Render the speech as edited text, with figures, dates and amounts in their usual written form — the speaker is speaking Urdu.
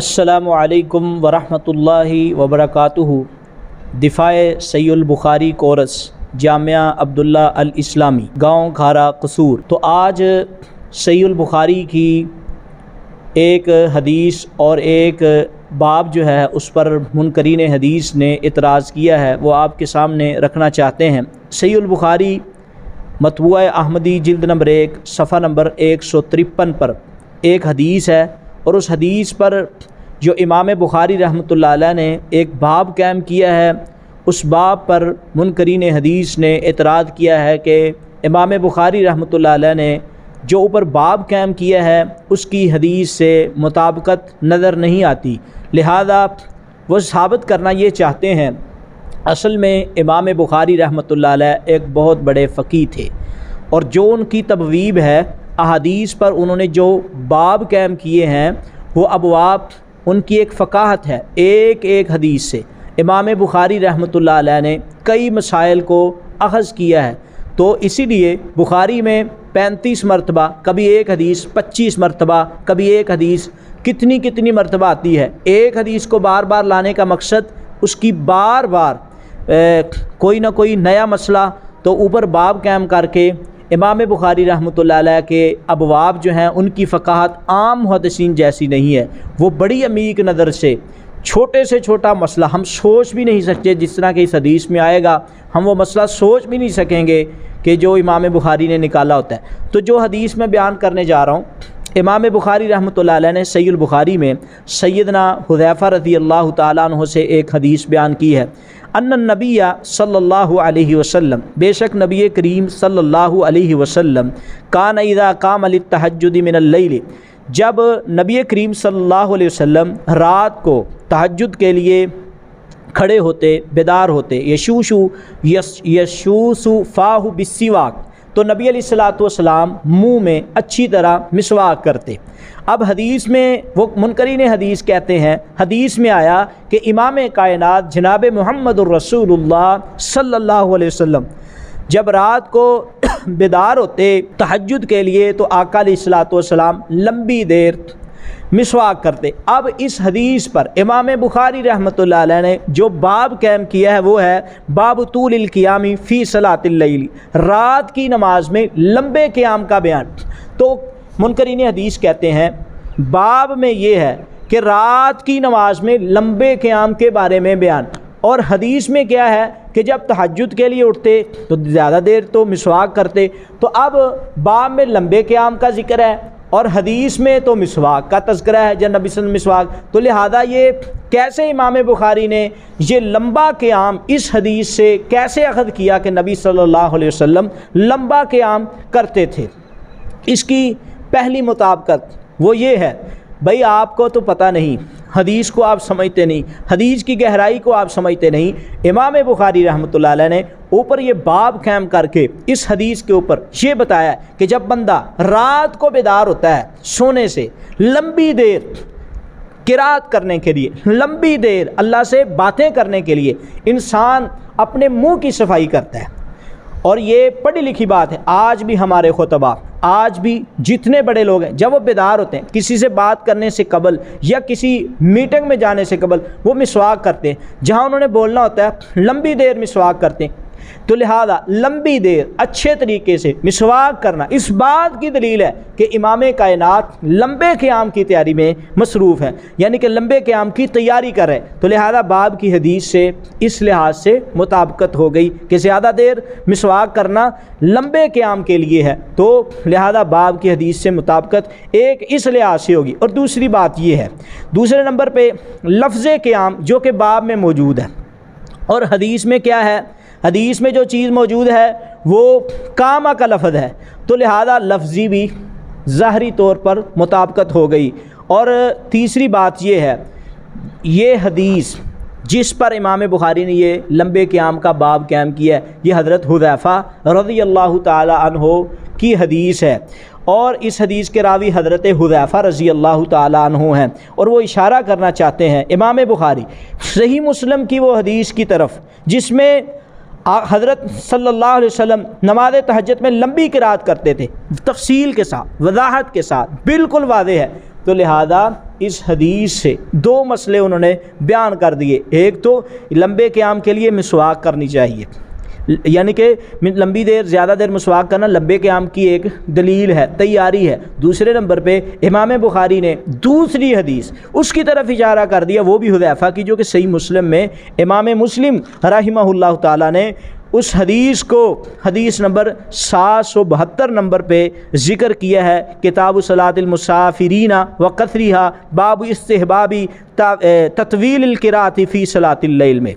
السلام علیکم ورحمۃ اللہ وبرکاتہ۔ دفاع صحیح البخاری کورس جامعہ عبداللہ الاسلامی، گاؤں کھارا قصور۔ تو آج صحیح البخاری کی ایک حدیث اور ایک باب جو ہے اس پر منکرین حدیث نے اعتراض کیا ہے، وہ آپ کے سامنے رکھنا چاہتے ہیں۔ صحیح البخاری مطبوعہ احمدی جلد نمبر 1 صفحہ نمبر 153 پر ایک حدیث ہے، اور اس حدیث پر جو امام بخاری رحمۃ اللہ علیہ نے ایک باب قائم کیا ہے، اس باب پر منکرین حدیث نے اعتراض کیا ہے کہ امام بخاری رحمۃ اللہ علیہ نے جو اوپر باب قائم کیا ہے اس کی حدیث سے مطابقت نظر نہیں آتی، لہذا وہ ثابت کرنا یہ چاہتے ہیں۔ اصل میں امام بخاری رحمۃ اللہ علیہ ایک بہت بڑے فقیہ تھے، اور جو ان کی تبویب ہے احادیث پر انہوں نے جو باب قائم کیے ہیں وہ ابواب ان کی ایک فقاہت ہے۔ ایک ایک حدیث سے امام بخاری رحمۃ اللہ علیہ نے کئی مسائل کو اخذ کیا ہے، تو اسی لیے بخاری میں 35 مرتبہ، کبھی ایک حدیث 25 مرتبہ، کبھی ایک حدیث کتنی مرتبہ آتی ہے۔ ایک حدیث کو بار بار لانے کا مقصد اس کی بار بار کوئی نہ کوئی نیا مسئلہ، تو اوپر باب قائم کر کے امام بخاری رحمۃ اللہ علیہ کے ابواب جو ہیں ان کی فقاہت عام محدثین جیسی نہیں ہے، وہ بڑی عمیق نظر سے چھوٹے سے چھوٹا مسئلہ ہم سوچ بھی نہیں سکتے، جس طرح کہ اس حدیث میں آئے گا ہم وہ مسئلہ سوچ بھی نہیں سکیں گے کہ جو امام بخاری نے نکالا ہوتا ہے۔ تو جو حدیث میں بیان کرنے جا رہا ہوں، امام بخاری رحمۃ اللہ علیہ نے صحیح البخاری میں سیدنا حذیفہ رضی اللہ تعالیٰ عنہ سے ایک حدیث بیان کی ہے، ان النبی صلی اللہ علیہ وسلم، بے شک نبی کریم صلی اللہ علیہ وسلم، کان اذا قام للتہجد من اللیل، جب نبی کریم صلی اللہ علیہ وسلم رات کو تہجد کے لیے کھڑے ہوتے، بیدار ہوتے، یشوسو فاہ بالسواک، تو نبی علیہ الصلوۃ والسلام منہ میں اچھی طرح مسواک کرتے۔ اب حدیث میں وہ منکرین حدیث کہتے ہیں، حدیث میں آیا کہ امام کائنات جناب محمد الرسول اللہ صلی اللہ علیہ وسلم جب رات کو بیدار ہوتے تہجد کے لیے تو آقا علیہ الصلوۃ والسلام لمبی دیر مسواک کرتے۔ اب اس حدیث پر امام بخاری رحمۃ اللہ علیہ نے جو باب قائم کیا ہے وہ ہے باب طول القیام فی صلاۃ اللیل، رات کی نماز میں لمبے قیام کا بیان۔ تو منکرین حدیث کہتے ہیں باب میں یہ ہے کہ رات کی نماز میں لمبے قیام کے بارے میں بیان، اور حدیث میں کیا ہے کہ جب تہجد کے لیے اٹھتے تو زیادہ دیر تو مسواک کرتے، تو اب باب میں لمبے قیام کا ذکر ہے اور حدیث میں تو مسواک کا تذکرہ ہے، جب نبی صلی اللہ علیہ وسلم مسواک، تو لہذا یہ کیسے امام بخاری نے یہ لمبا قیام اس حدیث سے کیسے اخذ کیا کہ نبی صلی اللہ علیہ وسلم لمبا قیام کرتے تھے؟ اس کی پہلی مطابقت وہ یہ ہے، بھئی آپ کو تو پتہ نہیں، حدیث کو آپ سمجھتے نہیں، حدیث کی گہرائی کو آپ سمجھتے نہیں۔ امام بخاری رحمۃ اللہ علیہ نے اوپر یہ باب قائم کر کے اس حدیث کے اوپر یہ بتایا کہ جب بندہ رات کو بیدار ہوتا ہے سونے سے لمبی دیر قرات کرنے کے لیے، لمبی دیر اللہ سے باتیں کرنے کے لیے انسان اپنے منہ کی صفائی کرتا ہے، اور یہ پڑھی لکھی بات ہے۔ آج بھی ہمارے خطبہ، آج بھی جتنے بڑے لوگ ہیں، جب وہ بیدار ہوتے ہیں کسی سے بات کرنے سے قبل یا کسی میٹنگ میں جانے سے قبل وہ مسواک کرتے ہیں، جہاں انہوں نے بولنا ہوتا ہے لمبی دیر مسواک کرتے ہیں۔ تو لہذا لمبی دیر اچھے طریقے سے مسواک کرنا اس بات کی دلیل ہے کہ امام کائنات لمبے قیام کی تیاری میں مصروف ہے، یعنی کہ لمبے قیام کی تیاری کر رہے، تو لہذا باب کی حدیث سے اس لحاظ سے مطابقت ہو گئی کہ زیادہ دیر مسواک کرنا لمبے قیام کے لیے ہے، تو لہذا باب کی حدیث سے مطابقت ایک اس لحاظ سے ہوگی۔ اور دوسری بات یہ ہے، دوسرے نمبر پہ لفظ قیام جو کہ باب میں موجود ہے، اور حدیث میں کیا ہے، حدیث میں جو چیز موجود ہے وہ قامہ کا لفظ ہے، تو لہذا لفظی بھی ظاہری طور پر مطابقت ہو گئی۔ اور تیسری بات یہ ہے، یہ حدیث جس پر امام بخاری نے یہ لمبے قیام کا باب قائم کیا ہے، یہ حضرت حذیفہ رضی اللہ تعالی عنہ کی حدیث ہے، اور اس حدیث کے راوی حضرت حذیفہ رضی اللہ تعالی عنہ ہیں، اور وہ اشارہ کرنا چاہتے ہیں امام بخاری صحیح مسلم کی وہ حدیث کی طرف جس میں حضرت صلی اللہ علیہ وسلم نماز تہجد میں لمبی قرات کرتے تھے، تفصیل کے ساتھ، وضاحت کے ساتھ، بالکل واضح ہے، تو لہذا اس حدیث سے دو مسئلے انہوں نے بیان کر دیے. ایک تو لمبے قیام کے لیے مسواک کرنی چاہیے، یعنی کہ لمبی دیر زیادہ دیر مسواک کرنا لمبے قیام کی ایک دلیل ہے، تیاری ہے. دوسرے نمبر پہ امام بخاری نے دوسری حدیث اس کی طرف اشارہ کر دیا، وہ بھی حذیفہ کی، جو کہ صحیح مسلم میں امام مسلم رحمہ اللہ تعالیٰ نے اس حدیث کو حدیث نمبر 772 نمبر پہ ذکر کیا ہے. کتاب صلاۃ المسافرین و قصرها باب استحباب تطویل القراءۃ فی صلاۃ اللیل میں.